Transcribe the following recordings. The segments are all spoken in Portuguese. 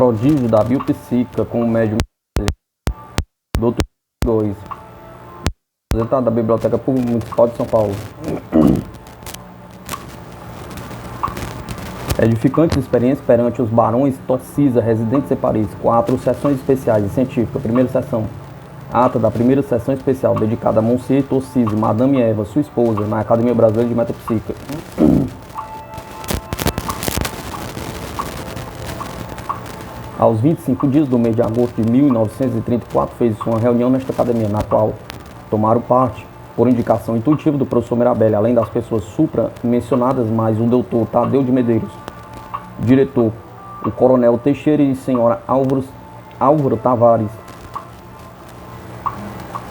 prodígio da biopsíquica com o médium Dr. 2, aposentado da Biblioteca Pública Municipal de São Paulo. Edificantes experiências perante os barões Torcisa, residentes em Paris. 4 sessões especiais e científicas. Primeira sessão. Ata da primeira sessão especial dedicada a Monsieur Torcisa e Madame Eva, sua esposa, na Academia Brasileira de Metapsíquica. Aos 25 dias do mês de agosto de 1934, fez uma reunião nesta academia, na qual tomaram parte, por indicação intuitiva do professor Mirabelli, além das pessoas supra-mencionadas, mais o doutor Tadeu de Medeiros, diretor, o coronel Teixeira e senhora Álvaro Tavares,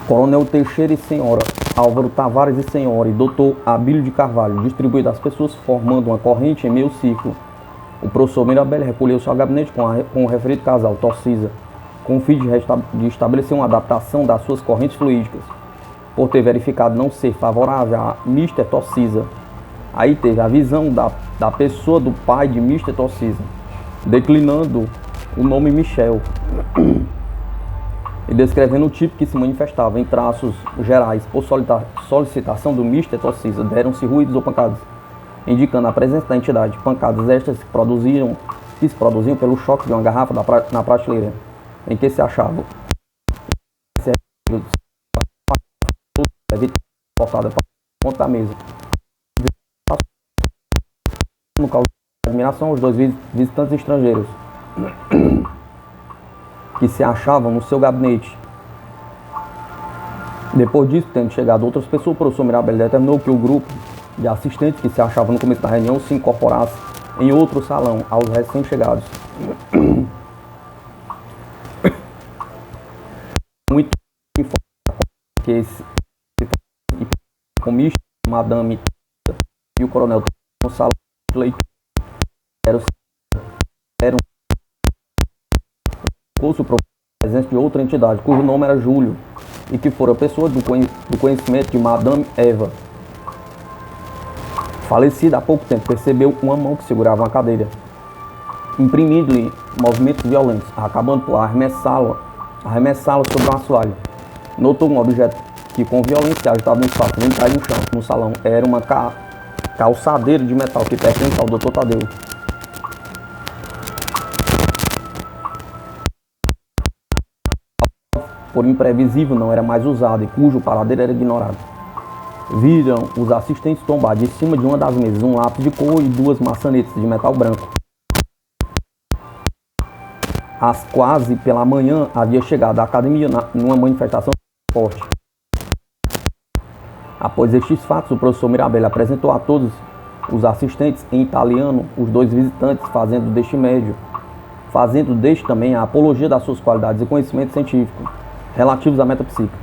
coronel Teixeira e senhora Álvaro Tavares e senhora e doutor Abílio de Carvalho, distribuído às pessoas, formando uma corrente em meio círculo. O professor Mirabelli recolheu seu gabinete com o referido casal, Torcisa, com o fim de estabelecer uma adaptação das suas correntes fluídicas, por ter verificado não ser favorável a Mr. Torcisa. Aí teve a visão da pessoa do pai de Mr. Torcisa, declinando o nome Michel e descrevendo o tipo que se manifestava em traços gerais. Por solicitação do Mr. Torcisa, deram-se ruídos ou pancadas, indicando a presença da entidade. Pancadas estas que se produziam pelo choque de uma garrafa na prateleira em que se achava. Portada para ponta da mesa. No caso de admiração, os 2 visitantes estrangeiros que se achavam no seu gabinete. Depois disso, tendo chegado outras pessoas, o professor Mirabelli determinou que o grupo de assistentes que se achavam no começo da reunião se incorporasse em outro salão aos recém-chegados. Muito que esse comista, Madame e o coronel no salão de leitura eram curso para a presença de outra entidade, cujo nome era Júlio, e que fora pessoa do conhecimento de Madame Eva, falecida há pouco tempo. Percebeu uma mão que segurava uma cadeira, imprimindo-lhe movimentos violentos, acabando por arremessá-la sobre um assoalho. Notou um objeto que com violência agitava um espaço, nem caiu no chão, no salão. Era uma calçadeira de metal que pertence ao Dr. Tadeu. Por imprevisível, não era mais usado e cujo paradeiro era ignorado. Viram os assistentes tombar de cima de uma das mesas um lápis de cor e 2 maçanetas de metal branco. Às quase pela manhã, havia chegado à academia numa manifestação de esporte. Após estes fatos, o professor Mirabelli apresentou a todos os assistentes em italiano os 2 visitantes, fazendo deste também a apologia das suas qualidades e conhecimentos científicos relativos à metapsíquica.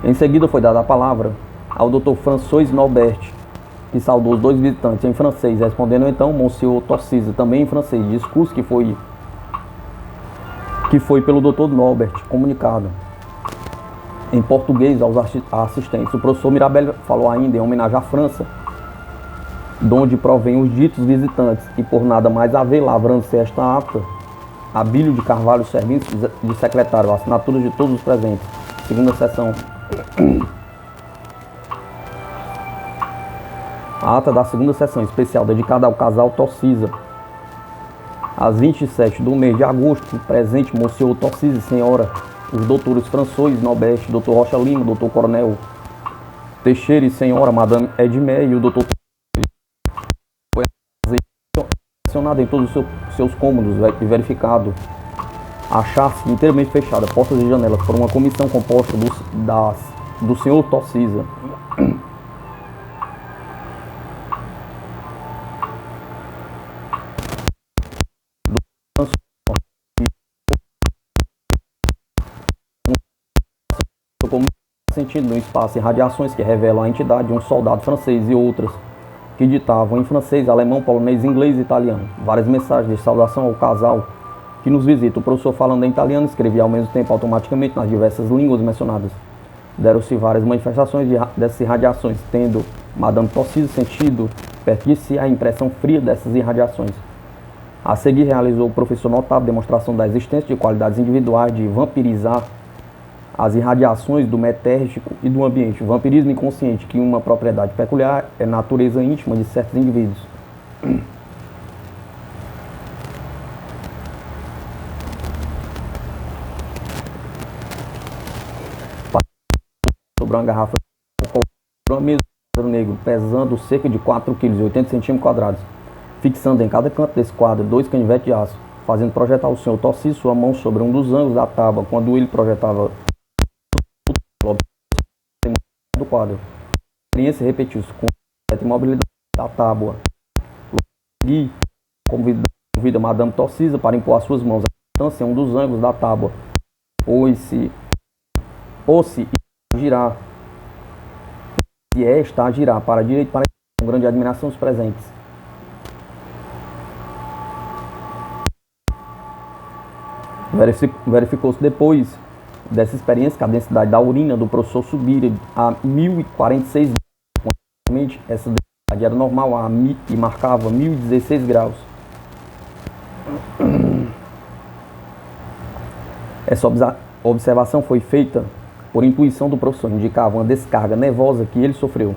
Em seguida foi dada a palavra ao Dr. François Norbert, que saudou os 2 visitantes em francês, respondendo então Monsieur Torcisa, também em francês, discurso que foi pelo Dr. Norbert comunicado em português aos assistentes. O professor Mirabelli falou ainda em homenagem à França, de onde provém os ditos visitantes, e por nada mais haver, lavrando-se esta ata, Abílio de Carvalho, servindo de secretário, assinaturas de todos os presentes. Segunda sessão. A ata da segunda sessão especial dedicada ao casal Torcisa. Às 27 do mês de agosto, presente Monsieur Torcisa e senhora, os doutores François Norbert, Dr. Rocha Lima, Dr. Coronel Teixeira e senhora Madame Edmé e o Dr. foi acionado em todos os seus cômodos e verificado achar-se inteiramente fechada, portas e janelas, por uma comissão composta do senhor Torcisa. Sentindo no espaço irradiações que revelam a entidade de um soldado francês e outras que ditavam em francês, alemão, polonês, inglês e italiano várias mensagens de saudação ao casal que nos visita. O professor, falando em italiano, escrevia ao mesmo tempo automaticamente nas diversas línguas mencionadas. Deram-se várias manifestações dessas irradiações, tendo Madame Torcisa sentido perto de si a impressão fria dessas irradiações. A seguir, realizou o professor notável demonstração da existência de qualidades individuais de vampirizar as irradiações do metérgico e do ambiente. O vampirismo inconsciente, que uma propriedade peculiar é natureza íntima de certos indivíduos. Sobre uma garrafa de uma mesa negro, pesando cerca de 4 kg e 80 cm², fixando em cada canto desse quadro 2 canivetes de aço, fazendo projetar o senhor Tarcísio sua mão sobre um dos ângulos da tábua, quando ele projetava do quadro. A experiência repetiu-se com a imobilidade da tábua. Gui convida Madame Tarcísio para impor as suas mãos à distância em um dos ângulos da tábua, ou se girar, se esta a girar para a direita, para a esquerda, com grande admiração dos presentes. Verificou-se depois dessa experiência que a densidade da urina do professor subira a 1046 graus. Essa densidade era normal e marcava 1016 graus. Essa observação foi feita por intuição do professor, indicava uma descarga nervosa que ele sofreu.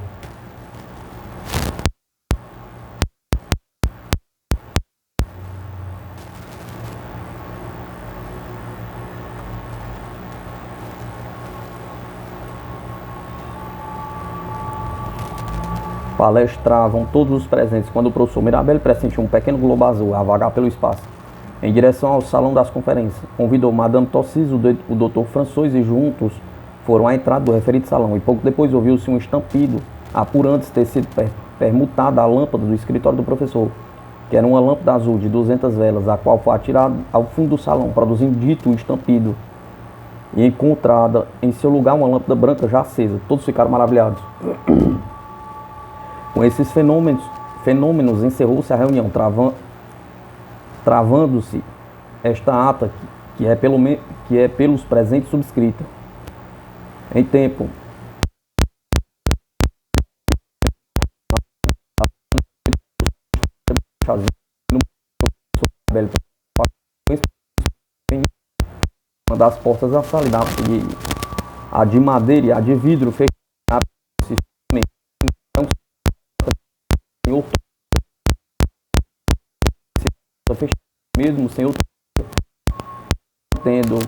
Palestravam todos os presentes quando o professor Mirabelli pressentiu um pequeno globo azul a vagar pelo espaço, em direção ao salão das conferências. Convidou Madame Tarcísio, o Dr. François e juntos foram à entrada do referido salão, e pouco depois ouviu-se um estampido, apurando ter sido permutada a lâmpada do escritório do professor, que era uma lâmpada azul de 200 velas, a qual foi atirada ao fundo do salão, produzindo dito estampido, e encontrada em seu lugar uma lâmpada branca já acesa. Todos ficaram maravilhados. Com esses fenômenos encerrou-se a reunião, travando-se esta ata que é pelos presentes subscrita. Em tempo uma das portas da sala, a de madeira e a de vidro fechada, mesmo sem outro, tendo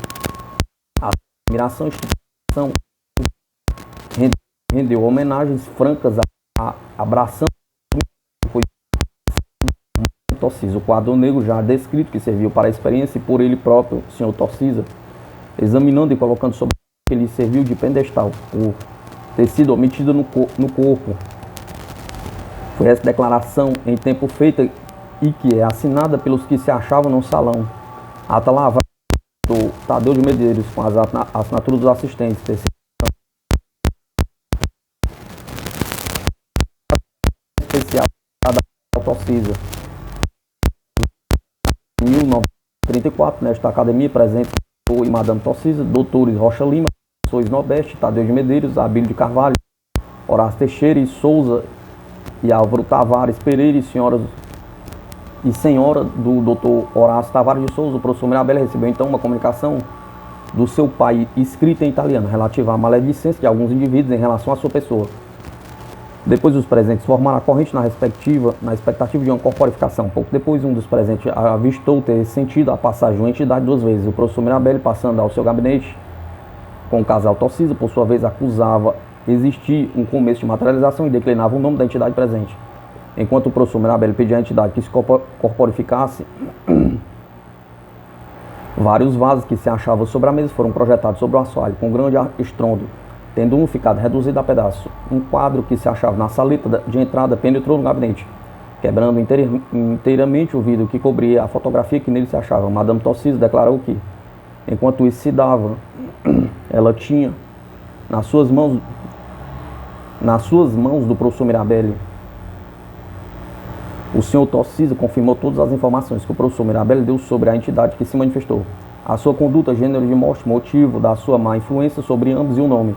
a admiração e instituição, rendeu homenagens francas abraçando Tarcísio. O quadro negro já descrito, que serviu para a experiência, e por ele próprio, o senhor Tarcísio, examinando e colocando sobre que lhe serviu de pedestal, por ter sido omitida no corpo. Foi essa declaração em tempo feita e que é assinada pelos que se achavam no salão. Ata lavrada do Tadeu de Medeiros, com as assinaturas dos assistentes. Especial da Tarcísio. Em 1934, nesta academia, presente o e Madame Tarcísio, doutores Rocha Lima, Sois Nobeste, Tadeu de Medeiros, Abílio de Carvalho, Horácio Teixeira e Souza e Álvaro Tavares Pereira e senhora do Dr. Horácio Tavares de Souza. O professor Mirabelli recebeu então uma comunicação do seu pai escrita em italiano relativa à maledicência de alguns indivíduos em relação à sua pessoa. Depois os presentes formaram a corrente na expectativa de uma corporificação. Pouco depois, um dos presentes avistou ter sentido a passagem de uma entidade 2 vezes. O professor Mirabelli, passando ao seu gabinete com o casal Tarcísio, por sua vez acusava existir um começo de materialização e declinava o nome da entidade presente. Enquanto o professor Mirabelli pedia à entidade que se corporificasse, vários vasos que se achavam sobre a mesa foram projetados sobre o assoalho com grande estrondo, tendo um ficado reduzido a pedaço. Um quadro que se achava na saleta de entrada penetrou no gabinete, quebrando inteiramente o vidro que cobria a fotografia que nele se achava. Madame Tarcísio declarou que, enquanto isso se dava, ela tinha nas suas mãos do professor Mirabelli. O senhor Tarcísio confirmou todas as informações que o professor Mirabelli deu sobre a entidade que se manifestou, a sua conduta, gênero de morte, motivo da sua má influência sobre ambos e o nome.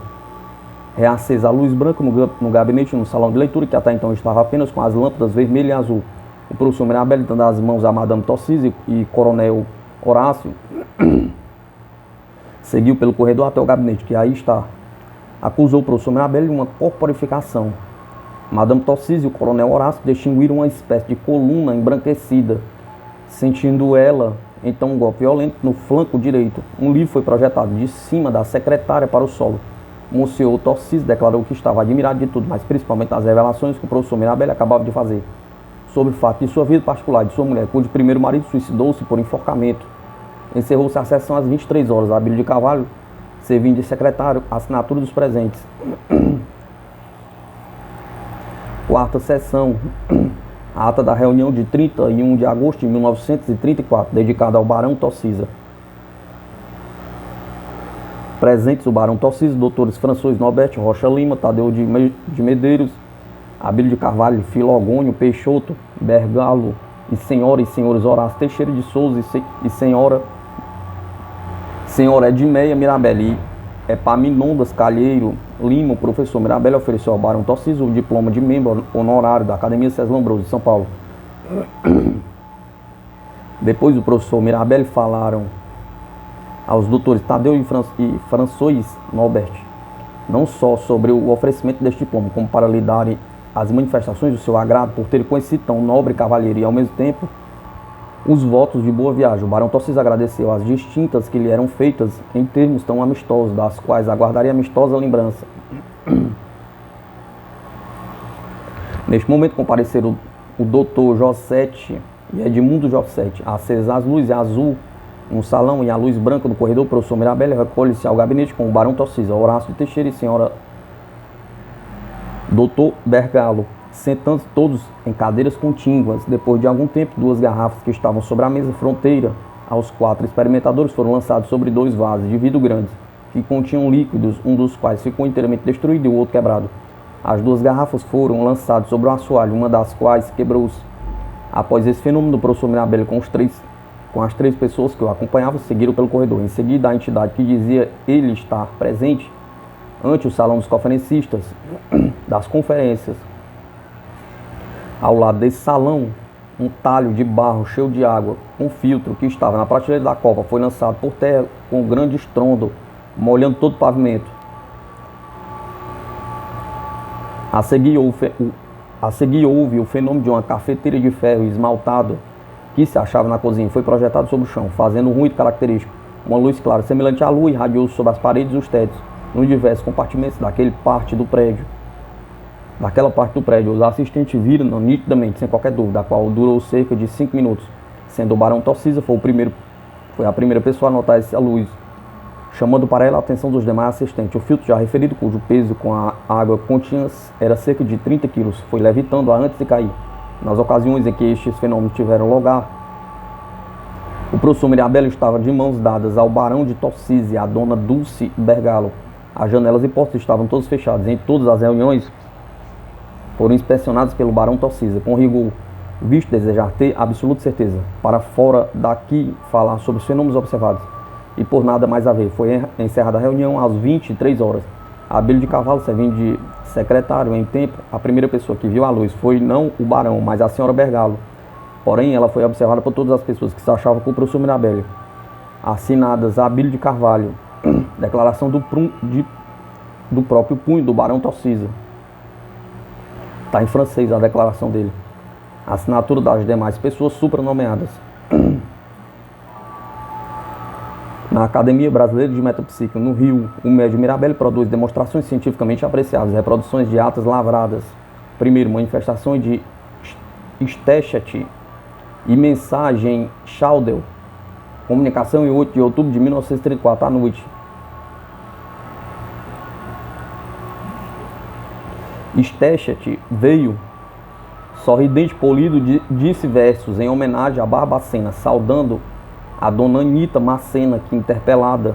Reacesa a luz branca no gabinete no salão de leitura, que até então estava apenas com as lâmpadas vermelha e azul. O professor Mirabelli, dando as mãos a Madame Torsísio e Coronel Horácio, seguiu pelo corredor até o gabinete, que aí está. Acusou o professor Mirabelli de uma corporificação. Madame Torsísio e o Coronel Horácio distinguiram uma espécie de coluna embranquecida, sentindo ela então um golpe violento no flanco direito. Um livro foi projetado de cima da secretária para o solo. Monsieur Torsísio declarou que estava admirado de tudo, mas principalmente das revelações que o professor Mirabelli acabava de fazer sobre o fato de sua vida particular de sua mulher, cujo primeiro marido suicidou-se por enforcamento. Encerrou-se a sessão às 23 horas. Abílio de Carvalho, servindo de secretário, assinatura dos presentes. Quarta sessão. A ata da reunião de 31 de agosto de 1934, dedicada ao Barão Torsísio. Presentes o Barão Torsísio, doutores François Norberto Rocha Lima, Tadeu de Medeiros, Abílio de Carvalho, Filogônio Peixoto, Bergalo, e senhora e senhores Horácio Teixeira de Souza e senhora Edmeia Mirabelli, Epaminondas Calheiro Lima. O professor Mirabelli ofereceu ao Barão Torsísio o diploma de membro honorário da Academia César Lombroso de São Paulo. Depois do professor Mirabelli falaram aos doutores Tadeu e François Norbert, não só sobre o oferecimento deste diploma, como para lhe darem as manifestações do seu agrado por ter conhecido tão nobre cavalheiro e, ao mesmo tempo, os votos de boa viagem. O Barão Torsísio agradeceu as distintas que lhe eram feitas em termos tão amistosos, das quais aguardaria amistosa lembrança. Neste momento compareceram o doutor Josete e Edmundo Josete, acesas as luzes azul no salão e a luz branca no corredor. O professor Mirabelli recolhe-se ao gabinete com o Barão Torsísio, Horácio de Teixeira e senhora Doutor Bergalo, sentando-se todos em cadeiras contíguas. Depois de algum tempo, duas garrafas que estavam sobre a mesa fronteira aos quatro experimentadores foram lançadas sobre dois vasos de vidro grandes, que continham líquidos, um dos quais ficou inteiramente destruído e o outro quebrado. As duas garrafas foram lançadas sobre o assoalho, uma das quais quebrou-se. Após esse fenômeno, o professor Mirabelli com as três pessoas que o acompanhavam seguiram pelo corredor. Em seguida, a entidade que dizia ele estar presente ante o salão dos conferencistas das conferências. Ao lado desse salão, um talho de barro cheio de água com filtro que estava na prateleira da copa foi lançado por terra com um grande estrondo, molhando todo o pavimento. A seguir houve o fenômeno de uma cafeteira de ferro esmaltado que se achava na cozinha. Foi projetado sobre o chão, fazendo um ruído característico. Uma luz clara, semelhante à lua, irradiou sobre as paredes e os tetos, nos diversos compartimentos daquela parte do prédio. Os assistentes viram nitidamente, sem qualquer dúvida, a qual durou cerca de 5 minutos, sendo o Barão Torsísio foi a primeira pessoa a notar essa luz, chamando para ela a atenção dos demais assistentes. O filtro já referido, cujo peso com a água continha era cerca de 30 quilos, foi levitando-a antes de cair. Nas ocasiões em que estes fenômenos tiveram lugar, o professor Mirabelli estava de mãos dadas ao Barão de Torsísio e à dona Dulce Bergalo. As janelas e portas estavam todas fechadas. Em todas as reuniões foram inspecionadas pelo Barão Torsísio com rigor, visto desejar ter absoluta certeza, para fora daqui falar sobre os fenômenos observados, e por nada mais a ver. Foi encerrada a reunião às 23 horas. Abílio de Carvalho, servindo de secretário em tempo, a primeira pessoa que viu a luz foi não o barão, mas a senhora Bergalo. Porém, ela foi observada por todas as pessoas que se achavam com o professor Mirabelli. Assinadas Abílio de Carvalho, declaração do próprio punho do Barão Torsísio. Está em francês a declaração dele. Assinatura das demais pessoas supranomeadas. Na Academia Brasileira de Metapsíquica, no Rio, o médium Mirabelli produz demonstrações cientificamente apreciáveis, reproduções de atas lavradas. Primeiro, manifestações de Stechat e mensagem Schaudel. Comunicação em 8 de outubro de 1934, à noite. Stechat veio, sorridente polido, disse versos em homenagem a Barbacena, saudando a dona Anita Macena, que, interpelada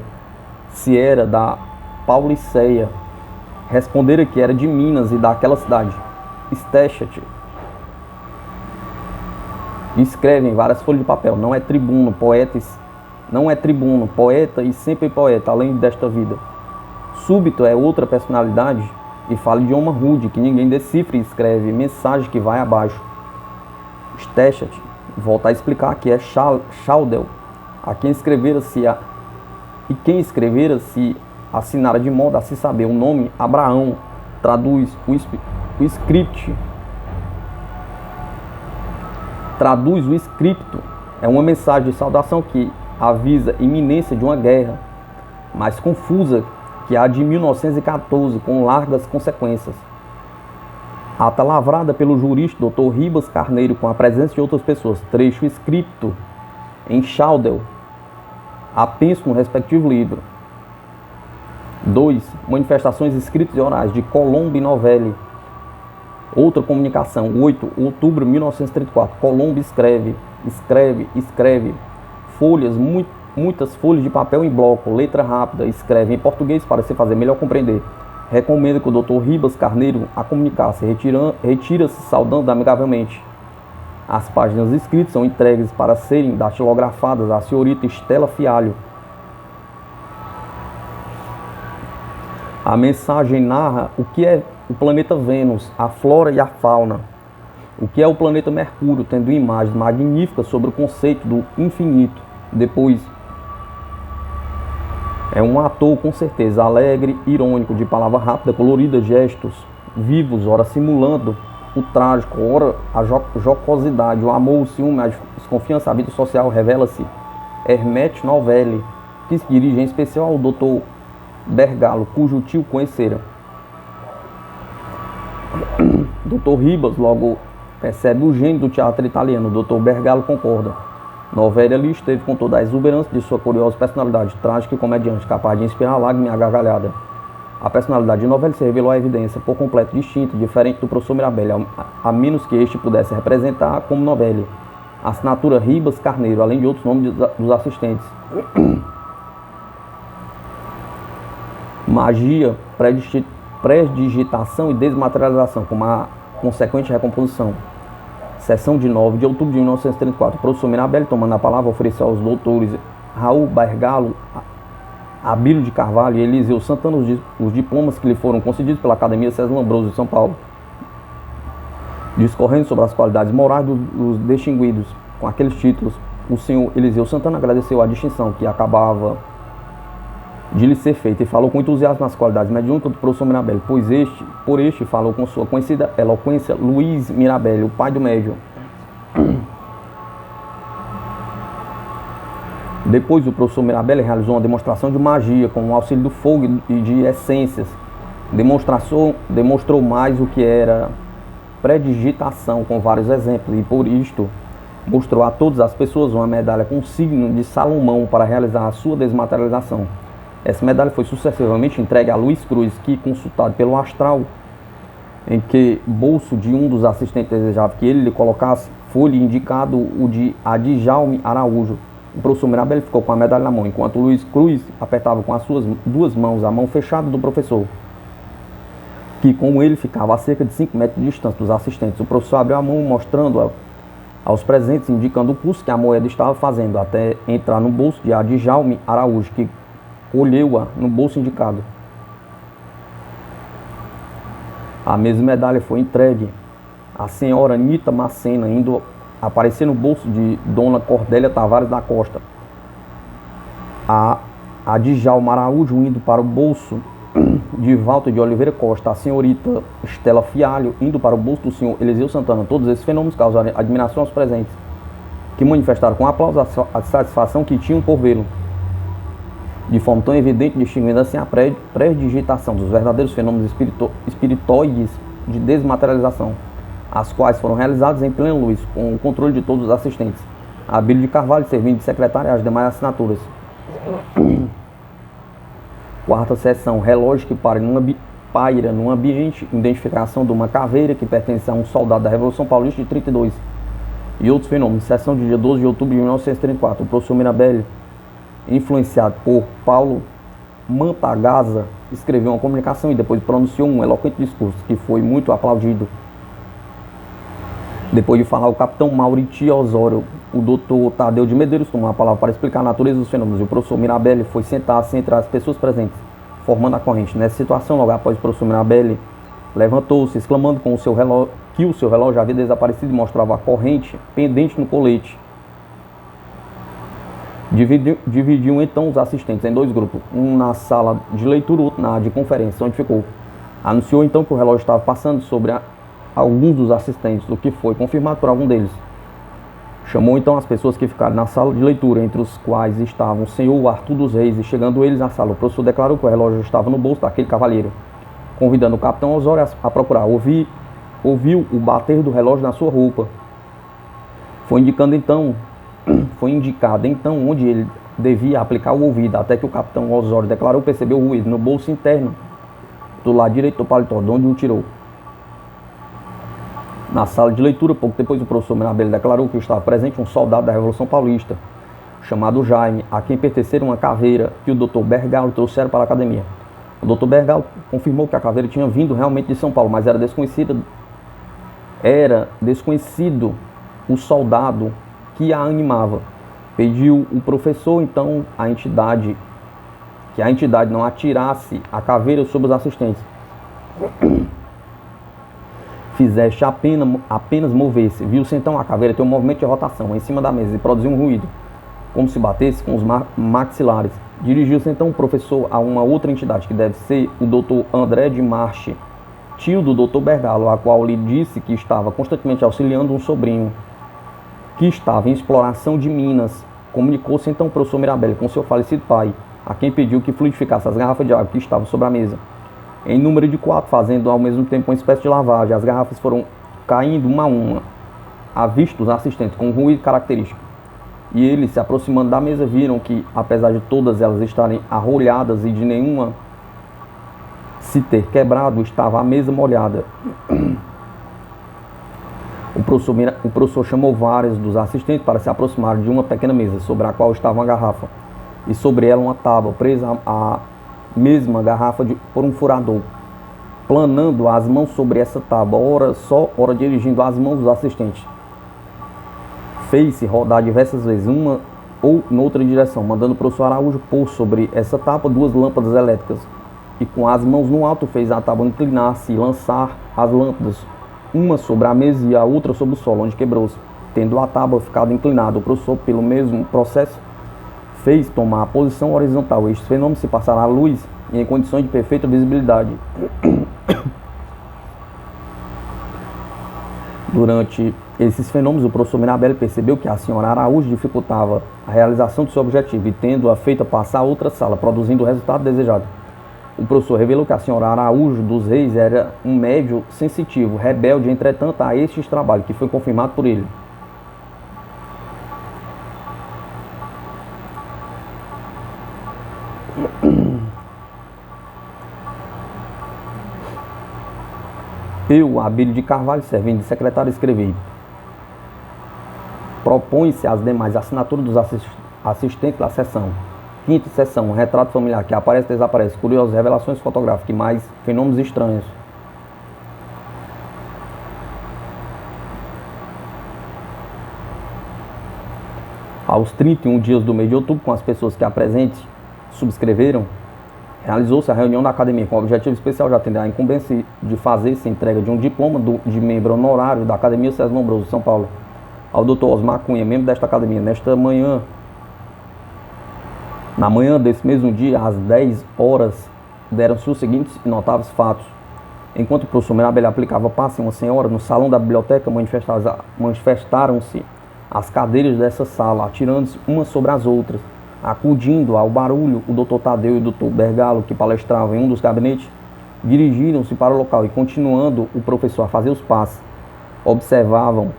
se era da Pauliceia, respondera que era de Minas e daquela cidade. Stechat escreve em várias folhas de papel, não é tribuno, poeta e sempre poeta, além desta vida. Súbito é outra personalidade e fala idioma rude, que ninguém decifra, e escreve mensagem que vai abaixo. Stechat volta a explicar que é Chaudel, a quem escrevera-se assinara de modo a se saber o nome Abraão, traduz o script. Traduz o scripto, é uma mensagem de saudação que avisa a iminência de uma guerra, mais confusa que a de 1914, com largas consequências. Ata lavrada pelo jurista Dr. Ribas Carneiro com a presença de outras pessoas. Trecho escrito em Chaudel, apenso no respectivo livro. 2. Manifestações escritas e orais de Colombo e Novelli. Outra comunicação. 8. Outubro de 1934. Colombo escreve. Folhas, muitas folhas de papel em bloco, letra rápida. Escreve em português para se fazer melhor compreender. Recomenda que o Dr. Ribas Carneiro a comunicasse. Retira-se saudando amigavelmente. As páginas escritas são entregues para serem datilografadas à senhorita Estela Fialho. A mensagem narra o que é o planeta Vênus, a flora e a fauna. O que é o planeta Mercúrio, tendo imagens magníficas sobre o conceito do infinito. Depois, é um ator com certeza alegre, irônico, de palavra rápida, colorida, gestos vivos, ora simulando o trágico, ora a jocosidade, o amor, o ciúme, a desconfiança, a vida social. Revela-se Hermete Novelli, que se dirige em especial ao Dr. Bergalo, cujo tio conhecera. Dr. Ribas logo percebe o gênio do teatro italiano. Dr. Bergalo concorda. Novelli ali esteve com toda a exuberância de sua curiosa personalidade, trágica e comediante, capaz de inspirar a lágrima e a gargalhada. A personalidade de Novelli se revelou à evidência, por completo distinta, diferente do professor Mirabelli, a menos que este pudesse representar como Novelli. A assinatura Ribas Carneiro, além de outros nomes dos assistentes. Magia, predigitação e desmaterialização, com uma consequente recomposição. Sessão de 9 de outubro de 1934. O professor Mirabelli, tomando a palavra, ofereceu aos doutores Raul Bergalo, Abílio de Carvalho e Eliseu Santana os diplomas que lhe foram concedidos pela Academia César Lombroso de São Paulo, discorrendo sobre as qualidades morais dos distinguidos com aqueles títulos. O senhor Eliseu Santana agradeceu a distinção que acabava de lhe ser feita e falou com entusiasmo nas qualidades mediúnicas do professor Mirabelli, pois por este falou com sua conhecida eloquência Luiz Mirabelli, o pai do médium. Depois o professor Mirabelli realizou uma demonstração de magia com o auxílio do fogo e de essências. Demonstrou mais o que era predigitação com vários exemplos e por isto mostrou a todas as pessoas uma medalha com o signo de Salomão para realizar a sua desmaterialização. Essa medalha foi sucessivamente entregue a Luiz Cruz, que, consultado pelo astral, em que bolso de um dos assistentes desejava que ele lhe colocasse, foi-lhe indicado o de Adjalme Araújo. O professor Mirabelli ficou com a medalha na mão, enquanto Luiz Cruz apertava com as suas duas mãos a mão fechada do professor, que com ele ficava a cerca de 5 metros de distância dos assistentes. O professor abriu a mão, mostrando aos presentes, indicando o curso que a moeda estava fazendo, até entrar no bolso de Adjalme Araújo, que colheu-a no bolso indicado. A mesma medalha foi entregue à senhora Anita Macena, indo aparecer no bolso de Dona Cordélia Tavares da Costa. A Djalma Araújo indo para o bolso de Walter de Oliveira Costa. A senhorita Estela Fialho indo para o bolso do senhor Eliseu Santana. Todos esses fenômenos causaram admiração aos presentes, que manifestaram com aplauso a satisfação que tinham por vê-lo, de forma tão evidente, distinguindo assim a predigitação dos verdadeiros fenômenos espiritoides de desmaterialização, as quais foram realizadas em plena luz, com o controle de todos os assistentes. Abílio de Carvalho servindo de secretário às demais assinaturas. Quarta seção, relógio que paira num ambiente, identificação de uma caveira que pertence a um soldado da Revolução Paulista de 32 e outros fenômenos. Seção de dia 12 de outubro de 1934. O professor Mirabelli, influenciado por Paulo Mantagazza, escreveu uma comunicação e depois pronunciou um eloquente discurso que foi muito aplaudido. Depois de falar o capitão Mauriti Osório, o doutor Tadeu de Medeiros tomou a palavra para explicar a natureza dos fenômenos e o professor Mirabelli foi sentar-se entre as pessoas presentes, formando a corrente. Nessa situação, logo após o professor Mirabelli levantou-se, exclamando com o seu que o seu relógio havia desaparecido e mostrava a corrente pendente no colete. Dividiam então os assistentes em 2 grupos, um na sala de leitura, outro na de conferência, onde ficou. Anunciou então que o relógio estava passando sobre alguns dos assistentes, o que foi confirmado por algum deles. Chamou então as pessoas que ficaram na sala de leitura, entre os quais estavam o senhor Arthur dos Reis, e chegando eles na sala, o professor declarou que o relógio estava no bolso daquele cavalheiro, convidando o capitão Osório a procurar. Ouviu o bater do relógio na sua roupa. Foi indicado então onde ele devia aplicar o ouvido, até que o capitão Osório declarou perceber o ruído no bolso interno do lado direito do paletó, de onde o tirou. Na sala de leitura, pouco depois, o professor Mirabelli declarou que estava presente um soldado da Revolução Paulista, chamado Jaime, a quem pertencera uma caveira que o Dr. Bergalo trouxera para a academia. O Dr. Bergalo confirmou que a caveira tinha vindo realmente de São Paulo, mas era desconhecido o soldado que a animava. Pediu o professor, então, que a entidade não atirasse a caveira sobre os assistentes. Fizeste apenas mover-se. Viu-se então a caveira ter um movimento de rotação em cima da mesa e produzir um ruído, como se batesse com os maxilares. Dirigiu-se então o professor a uma outra entidade, que deve ser o Dr. André de Marche, tio do Dr. Bergalo, a qual lhe disse que estava constantemente auxiliando um sobrinho que estava em exploração de Minas. Comunicou-se então o professor Mirabelli com seu falecido pai, a quem pediu que fluidificasse as garrafas de água que estavam sobre a mesa, em número de 4, fazendo ao mesmo tempo uma espécie de lavagem. As garrafas foram caindo uma a uma, à vista dos assistentes, com um ruído característico. E eles, se aproximando da mesa, viram que, apesar de todas elas estarem arrolhadas e de nenhuma se ter quebrado, estava a mesa molhada. O professor chamou vários dos assistentes para se aproximar de uma pequena mesa, sobre a qual estava uma garrafa, e sobre ela uma tábua, presa à mesma garrafa por um furador, planando as mãos sobre essa tábua, ora dirigindo as mãos dos assistentes. Fez-se rodar diversas vezes, uma ou noutra direção, mandando o professor Araújo pôr sobre essa tábua 2 lâmpadas elétricas, e com as mãos no alto fez a tábua inclinar-se e lançar as lâmpadas, uma sobre a mesa e a outra sobre o solo, onde quebrou-se. Tendo a tábua ficado inclinada, o professor, pelo mesmo processo, fez tomar a posição horizontal. Este fenômeno se passará à luz e em condições de perfeita visibilidade. Durante esses fenômenos, o professor Mirabelli percebeu que a senhora Araújo dificultava a realização do seu objetivo e tendo-a feita passar a outra sala, produzindo o resultado desejado. O professor revelou que a senhora Araújo dos Reis era um médium sensitivo, rebelde, entretanto, a estes trabalhos, que foi confirmado por ele. Eu, Abílio de Carvalho, servindo de secretário, escrevi: propõe-se às demais assinaturas dos assistentes da sessão. 5ª sessão, retrato familiar, que aparece e desaparece, curiosas revelações fotográficas e mais fenômenos estranhos. Aos 31 dias do mês de outubro, com as pessoas que a presente subscreveram, realizou-se a reunião da academia com o objetivo especial de atender à incumbência de fazer-se entrega de um diploma de membro honorário da Academia César Lombroso de São Paulo ao Dr. Osmar Cunha, membro desta academia. Na manhã desse mesmo dia, às 10 horas, deram-se os seguintes e notáveis fatos. Enquanto o professor Mirabelli aplicava passe em uma senhora, no salão da biblioteca manifestaram-se as cadeiras dessa sala, atirando-se umas sobre as outras. Acudindo ao barulho, o Dr. Tadeu e o Dr. Bergalo, que palestravam em um dos gabinetes, dirigiram-se para o local e, continuando o professor a fazer os passes, observaram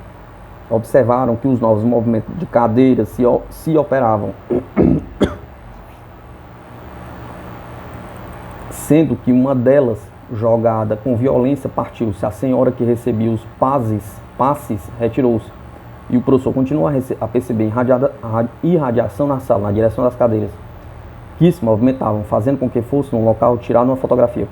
que os novos movimentos de cadeiras se operavam, sendo que uma delas, jogada com violência, partiu-se. A senhora que recebia os passes retirou-se, e o professor continuou a perceber irradiação na sala, na direção das cadeiras, que se movimentavam, fazendo com que fosse no local tirado uma fotografia.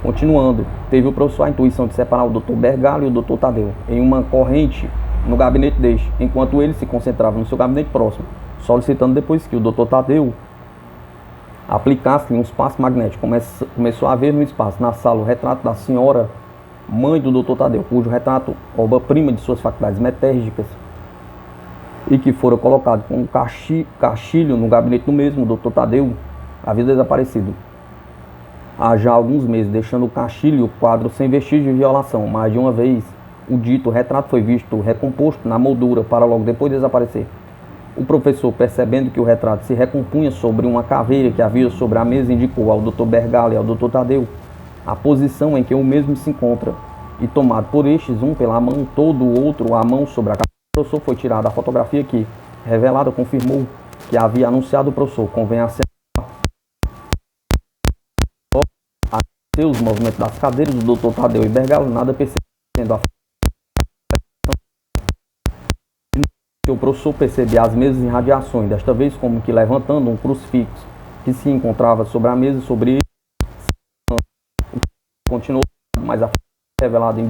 Continuando, teve o professor a intuição de separar o Dr. Bergalo e o Dr. Tadeu em uma corrente no gabinete deste, enquanto ele se concentrava no seu gabinete próximo, solicitando depois que o Dr. Tadeu aplicasse um espaço magnético. Começou a ver no espaço, na sala, o retrato da senhora mãe do Dr. Tadeu, cujo retrato, obra-prima de suas faculdades metérgicas, e que fora colocado com um caixilho no gabinete do mesmo, o Dr. Tadeu havia desaparecido há já alguns meses, deixando o caixilho e o quadro sem vestígio de violação. Mais de uma vez, o dito retrato foi visto recomposto na moldura para logo depois desaparecer. O professor, percebendo que o retrato se recompunha sobre uma caveira que havia sobre a mesa, indicou ao Dr. Bergallo e ao Dr. Tadeu a posição em que o mesmo se encontra, e tomado por estes, um pela mão, todo o outro a mão sobre a cabeça, o professor foi tirado a fotografia que, revelada, confirmou que havia anunciado o professor. Convém acertar os movimentos das cadeiras do Dr. Tadeu e Bergallo, nada percebendo a o professor percebia as mesmas irradiações, desta vez como que levantando um crucifixo que se encontrava sobre a mesa, sobre ele, continuou, mas a foto revelada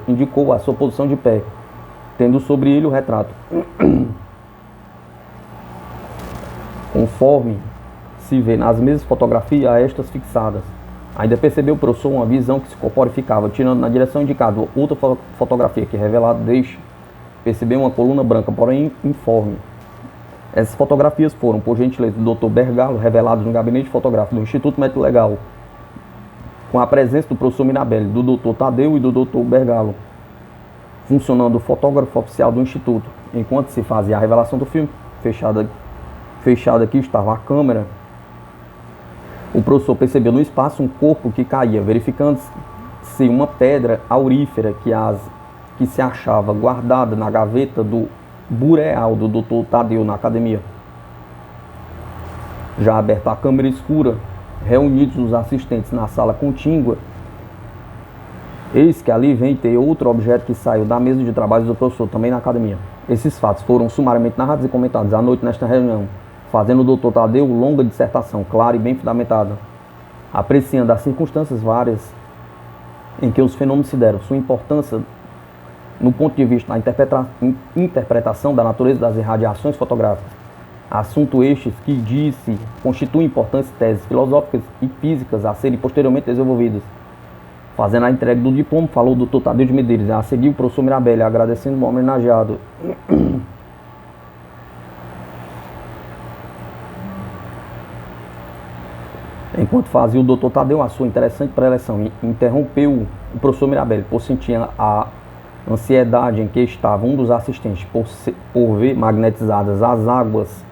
indicou a sua posição de pé, tendo sobre ele o retrato. Conforme se vê nas mesmas fotografias a estas fixadas. Ainda percebeu o professor uma visão que se corporificava, tirando na direção indicada. Outra fotografia que revelada deixa perceber uma coluna branca, porém informe. Essas fotografias foram, por gentileza, do Dr. Bergallo, reveladas no gabinete fotográfico do Instituto Médico Legal, com a presença do professor Mirabelli, do Dr. Tadeu e do Dr. Bergallo, funcionando o fotógrafo oficial do Instituto. Enquanto se fazia a revelação do filme, fechada aqui estava a câmera, o professor percebeu no espaço um corpo que caía, verificando-se uma pedra aurífera que se achava guardada na gaveta do bureal do Dr. Tadeu na academia. Já aberta a câmera escura, reunidos os assistentes na sala contígua, eis que ali vem ter outro objeto que saiu da mesa de trabalho do professor, também na academia. Esses fatos foram sumariamente narrados e comentados à noite nesta reunião, fazendo o Dr. Tadeu longa dissertação, clara e bem fundamentada, apreciando as circunstâncias várias em que os fenômenos se deram, sua importância no ponto de vista da interpretação da natureza das irradiações fotográficas. Assunto estes que, disse, constituem importantes teses filosóficas e físicas a serem posteriormente desenvolvidas. Fazendo a entrega do diploma, falou o Dr. Tadeu de Medeiros, a seguir o professor Mirabelli, agradecendo o homenageado. Enquanto fazia o Dr. Tadeu a sua interessante preleção, interrompeu o professor Mirabelli, por sentir a ansiedade em que estava um dos assistentes por ver magnetizadas as águas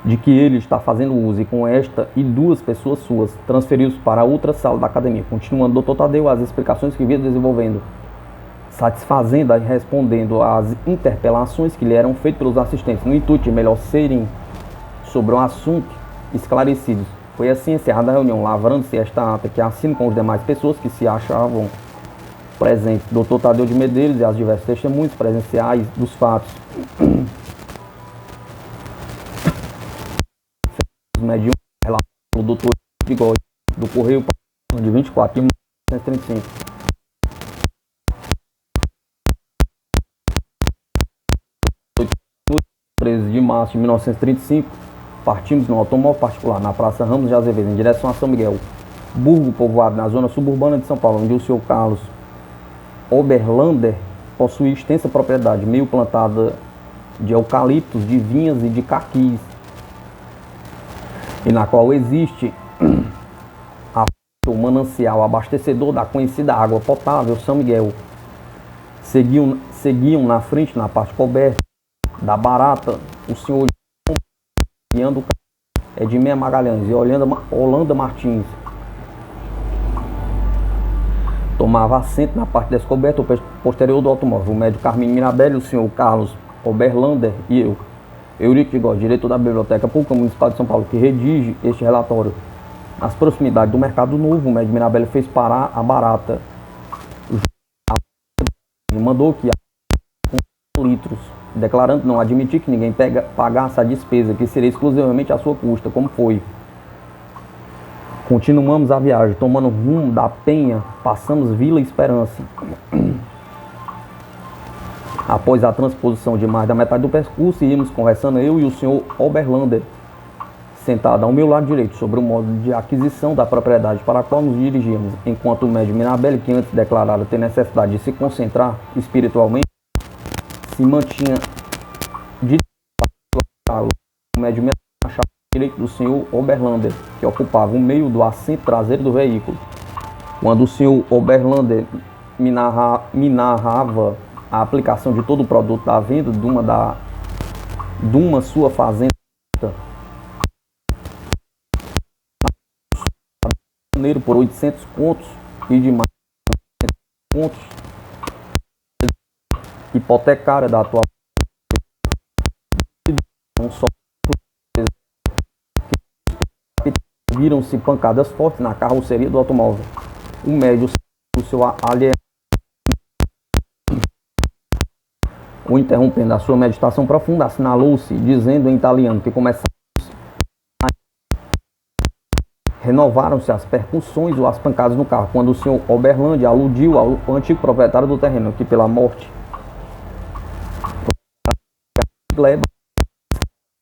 de que ele está fazendo uso, e com esta e duas pessoas suas, transferiu-se para outra sala da academia, continuando o Dr. Tadeu as explicações que vinha desenvolvendo, satisfazendo e respondendo às interpelações que lhe eram feitas pelos assistentes, no intuito de melhor serem sobre o assunto esclarecidos. Foi assim encerrada a reunião, lavrando-se esta ata, que assim com as demais pessoas que se achavam presentes, Dr. Tadeu de Medeiros e as diversas testemunhas presenciais dos fatos. Medium relato do Dr. Bigode, do Correio de 24 de 1935. No 13 de março de 1935, partimos no automóvel particular na Praça Ramos de Azevedo, em direção a São Miguel, burgo povoado na zona suburbana de São Paulo, onde o Sr. Carlos Oberlander possui extensa propriedade, meio plantada de eucaliptos, de vinhas e de caquis, e na qual existe o manancial abastecedor da conhecida água potável São Miguel. Seguiam na frente, na parte coberta da Barata, o senhor Edmé Magalhães e Holanda Martins. Tomava assento na parte descoberta posterior do automóvel o médico Carmine Mirabelli, o senhor Carlos Oberlander e eu, Eurico Bigode, diretor da Biblioteca Pública Municipal de São Paulo, que redige este relatório. Nas proximidades do Mercado Novo, o médico Mirabelli fez parar a Barata e mandou que litros, declarando não admitir que ninguém pagasse a despesa, que seria exclusivamente à sua custa, como foi. Continuamos a viagem, tomando rumo da Penha, passamos Vila Esperança. Após a transposição de mais da metade do percurso, íamos conversando eu e o senhor Oberlander, sentado ao meu lado direito, sobre o modo de aquisição da propriedade para a qual nos dirigíamos, enquanto o médium Mirabelli, que antes declarara ter necessidade de se concentrar espiritualmente, se mantinha de o médium Mirabelli achava direito do senhor Oberlander, que ocupava o meio do assento traseiro do veículo. Quando o senhor Oberlander me narrava a aplicação de todo o produto da venda de uma sua fazenda por 800 contos e de mais 800 contos, hipotecária da atual não só viram-se pancadas fortes na carroceria do automóvel. O médium do seu alienado, o interrompendo a sua meditação profunda, assinalou-se, dizendo em italiano que começava. Renovaram-se as percussões ou as pancadas no carro, quando o senhor Oberlander aludiu ao antigo proprietário do terreno, que pela morte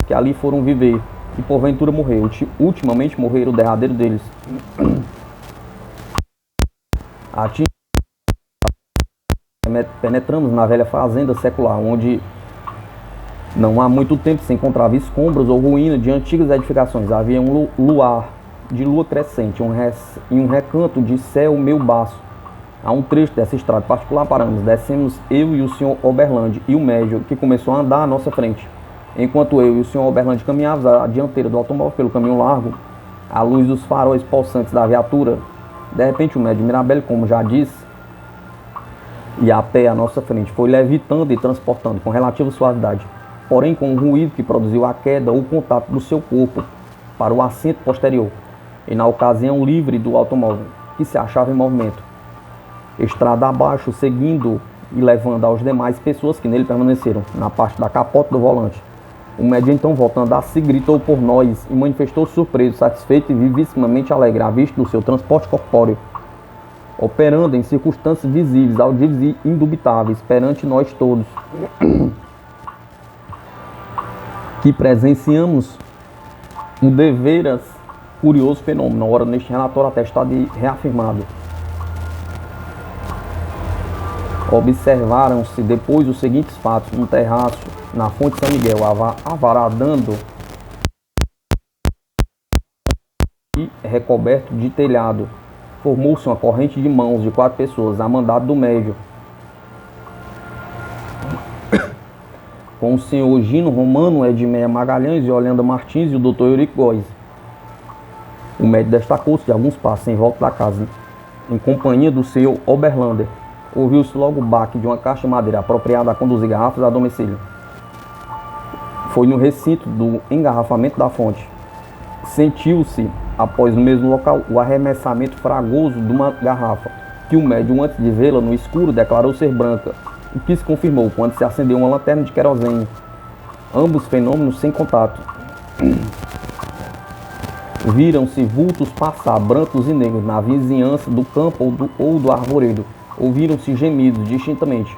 que ali foram viver, e porventura morreu. Ultimamente morreram o derradeiro deles. Penetramos na velha fazenda secular, onde não há muito tempo se encontrava escombros ou ruínas de antigas edificações. Havia um luar de lua crescente e um recanto de céu meio baço. A um trecho dessa estrada particular paramos. Descemos eu e o senhor Oberlander e o médium, que começou a andar à nossa frente. Enquanto eu e o senhor Oberlander caminhávamos à dianteira do automóvel pelo caminho largo, à luz dos faróis possantes da viatura, de repente o médium Mirabelli, como já disse, e a pé à nossa frente, foi levitando e transportando com relativa suavidade, porém com um ruído que produziu a queda ou o contato do seu corpo para o assento posterior, e na ocasião livre do automóvel, que se achava em movimento, estrada abaixo, seguindo e levando aos demais pessoas que nele permaneceram, na parte da capota do volante. O médium então, voltando a si, gritou por nós e manifestou surpreso, satisfeito e vivissimamente alegre à vista do seu transporte corpóreo, operando em circunstâncias visíveis, audíveis e indubitáveis perante nós todos, que presenciamos um deveras curioso fenômeno, ora neste relatório atestado e reafirmado. Observaram-se depois os seguintes fatos: no terraço, na fonte São Miguel, avaradando e recoberto de telhado, formou-se uma corrente de mãos de 4 pessoas, a mandado do médium, com o senhor Gino Romano, Edmeia Magalhães e Olinda Martins e o doutor Eurico Góes. O médium destacou-se de alguns passos em volta da casa, em companhia do senhor Oberlander. Ouviu-se logo o baque de uma caixa de madeira apropriada a conduzir garrafas a domicílio. Foi no recinto do engarrafamento da fonte. Sentiu-se, após no mesmo local, o arremessamento fragoso de uma garrafa, que o médium, antes de vê-la no escuro, declarou ser branca, o que se confirmou quando se acendeu uma lanterna de querosene. Ambos fenômenos sem contato. Viram-se vultos passar, brancos e negros, na vizinhança do campo ou do arvoredo. Ouviram-se gemidos distintamente.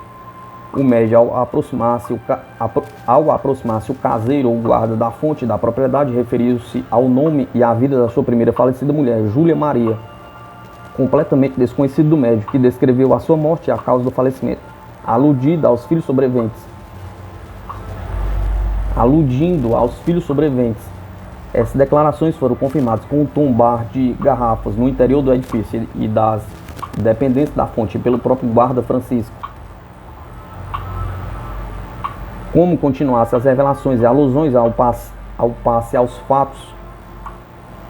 O médium, ao aproximar-se o caseiro ou guarda da fonte da propriedade, referiu-se ao nome e à vida da sua primeira falecida mulher, Júlia Maria, completamente desconhecido do médium, que descreveu a sua morte e a causa do falecimento, aludindo aos filhos sobreviventes. Essas declarações foram confirmadas com o tombar de garrafas no interior do edifício e das dependências da fonte pelo próprio guarda Francisco. Como continuassem as revelações e alusões ao passe aos fatos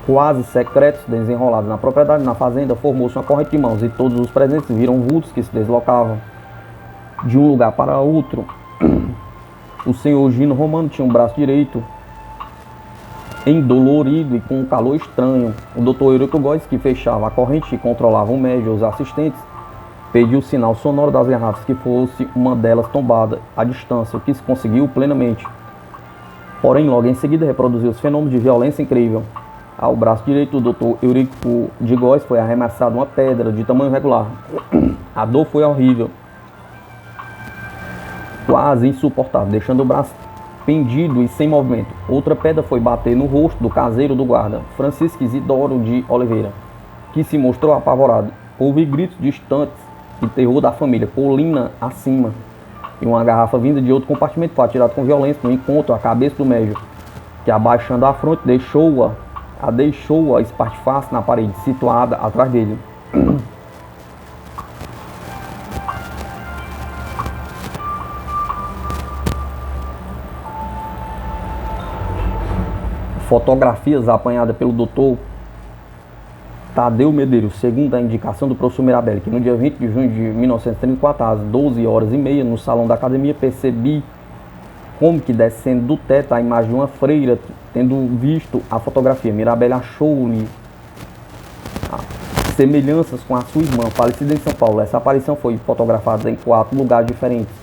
quase secretos desenrolados na propriedade, na fazenda, formou-se uma corrente de mãos e todos os presentes viram vultos que se deslocavam de um lugar para outro. O senhor Gino Romano tinha um braço direito endolorido e com um calor estranho. O doutor Eurico Góes, que fechava a corrente e controlava o médium e os assistentes, pediu o sinal sonoro das garrafas que fosse uma delas tombada à distância, o que se conseguiu plenamente. Porém, logo em seguida reproduziu os fenômenos de violência incrível. Ao braço direito do doutor Eurico de Góes foi arremessada uma pedra de tamanho regular. A dor foi horrível, quase insuportável, deixando o braço pendido e sem movimento. Outra pedra foi bater no rosto do caseiro do guarda, Francisco Isidoro de Oliveira, que se mostrou apavorado. Houve gritos distantes e terror da família, colina acima, e uma garrafa vinda de outro compartimento foi atirada com violência no encontro à cabeça do médio, que abaixando a fronte deixou-a espartilhar-se na parede, situada atrás dele. Fotografias apanhadas pelo Dr. Tadeu Medeiros, segundo a indicação do professor Mirabelli, que no dia 20 de junho de 1934, às 12h30, no salão da academia, percebi como que descendo do teto a imagem de uma freira, tendo visto a fotografia. Mirabelli achou-lhe semelhanças com a sua irmã, falecida em São Paulo. Essa aparição foi fotografada em 4 lugares diferentes,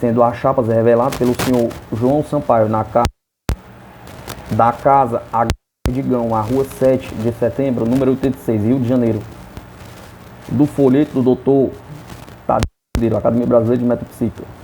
sendo as chapas reveladas pelo senhor João Sampaio na casa da casa H. Digão, a rua 7 de setembro, número 86, Rio de Janeiro. Do folheto do Dr. Tadeu Medeiros, Academia Brasileira de Metapsíquica.